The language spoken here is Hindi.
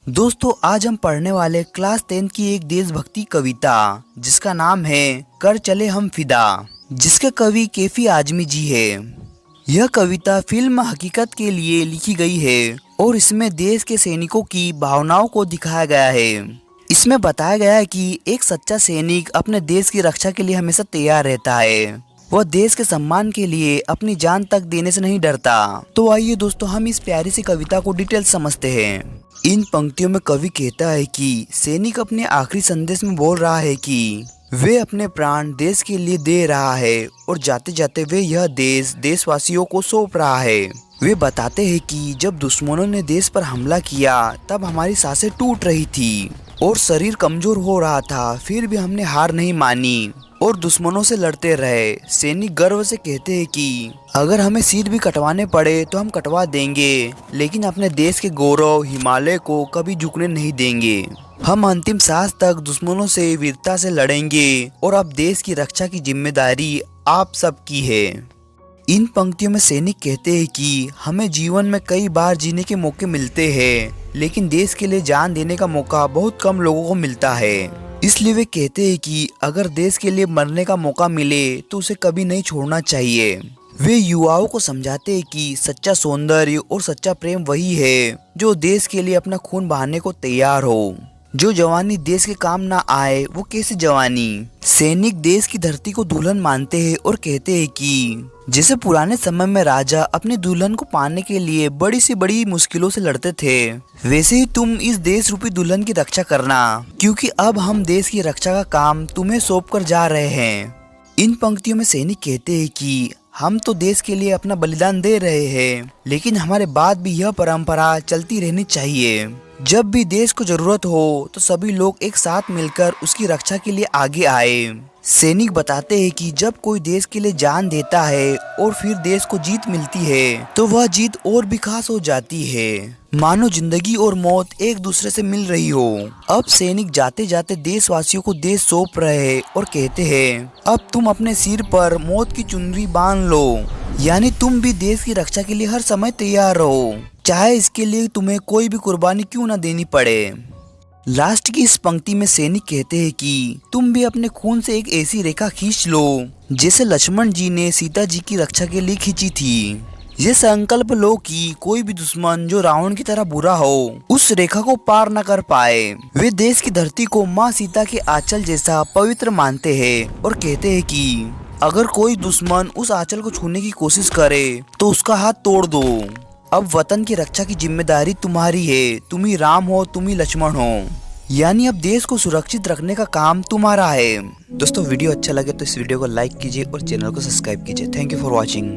दोस्तों आज हम पढ़ने वाले क्लास 10 की एक देशभक्ति कविता जिसका नाम है कर चले हम फिदा, जिसके कवि कैफी आजमी जी है। यह कविता फिल्म हकीकत के लिए लिखी गई है और इसमें देश के सैनिकों की भावनाओं को दिखाया गया है। इसमें बताया गया है कि एक सच्चा सैनिक अपने देश की रक्षा के लिए हमेशा तैयार रहता है। वह देश के सम्मान के लिए अपनी जान तक देने से नहीं डरता। तो आइए दोस्तों हम इस प्यारी सी कविता को डिटेल समझते हैं। इन पंक्तियों में कवि कहता है कि सैनिक अपने आखिरी संदेश में बोल रहा है कि वे अपने प्राण देश के लिए दे रहा है और जाते जाते वे यह देश देशवासियों को सौंप रहा है। वे बताते हैं कि जब दुश्मनों ने देश पर हमला किया तब हमारी सांसें टूट रही थी और शरीर कमजोर हो रहा था, फिर भी हमने हार नहीं मानी और दुश्मनों से लड़ते रहे। सैनिक गर्व से कहते हैं कि अगर हमें सिर भी कटवाने पड़े तो हम कटवा देंगे, लेकिन अपने देश के गौरव हिमालय को कभी झुकने नहीं देंगे। हम अंतिम सांस तक दुश्मनों से वीरता से लड़ेंगे और अब देश की रक्षा की जिम्मेदारी आप सबकी है। इन पंक्तियों में सैनिक कहते हैं कि हमें जीवन में कई बार जीने के मौके मिलते हैं, लेकिन देश के लिए जान देने का मौका बहुत कम लोगों को मिलता है। इसलिए वे कहते हैं कि अगर देश के लिए मरने का मौका मिले तो उसे कभी नहीं छोड़ना चाहिए। वे युवाओं को समझाते हैं कि सच्चा सौंदर्य और सच्चा प्रेम वही है जो देश के लिए अपना खून बहाने को तैयार हो। जो जवानी देश के काम ना आए वो कैसी जवानी। सैनिक देश की धरती को दुल्हन मानते हैं और कहते हैं कि जैसे पुराने समय में राजा अपनी दुल्हन को पाने के लिए बड़ी से बड़ी मुश्किलों से लड़ते थे, वैसे ही तुम इस देश रूपी दुल्हन की रक्षा करना, क्योंकि अब हम देश की रक्षा का काम तुम्हें सौंप कर जा रहे हैं। इन पंक्तियों में सैनिक कहते हैं कि हम तो देश के लिए अपना बलिदान दे रहे हैं, लेकिन हमारे बाद भी यह परंपरा चलती रहनी चाहिए। जब भी देश को जरूरत हो तो सभी लोग एक साथ मिलकर उसकी रक्षा के लिए आगे आए। सैनिक बताते हैं कि जब कोई देश के लिए जान देता है और फिर देश को जीत मिलती है तो वह जीत और भी खास हो जाती है, मानो जिंदगी और मौत एक दूसरे से मिल रही हो। अब सैनिक जाते जाते देशवासियों को देश सौंप रहे हैं और कहते हैं अब तुम अपने सिर पर मौत की चुनरी बांध लो, यानी तुम भी देश की रक्षा के लिए हर समय तैयार रहो, चाहे इसके लिए तुम्हें कोई भी कुर्बानी क्यों न देनी पड़े। लास्ट की इस पंक्ति में सैनिक कहते हैं कि तुम भी अपने खून से एक ऐसी रेखा खींच लो जैसे लक्ष्मण जी ने सीता जी की रक्षा के लिए खींची थी। ये संकल्प लो कि कोई भी दुश्मन जो रावण की तरह बुरा हो उस रेखा को पार न कर पाए। वे देश की धरती को माँ सीता के आंचल जैसा पवित्र मानते हैं और कहते हैं कि अगर कोई दुश्मन उस आंचल को छूने की कोशिश करे तो उसका हाथ तोड़ दो। अब वतन की रक्षा की जिम्मेदारी तुम्हारी है, तुम ही राम हो, तुम ही लक्ष्मण हो, यानी अब देश को सुरक्षित रखने का काम तुम्हारा है। दोस्तों वीडियो अच्छा लगे तो इस वीडियो को लाइक कीजिए और चैनल को सब्सक्राइब कीजिए। Thank you for watching.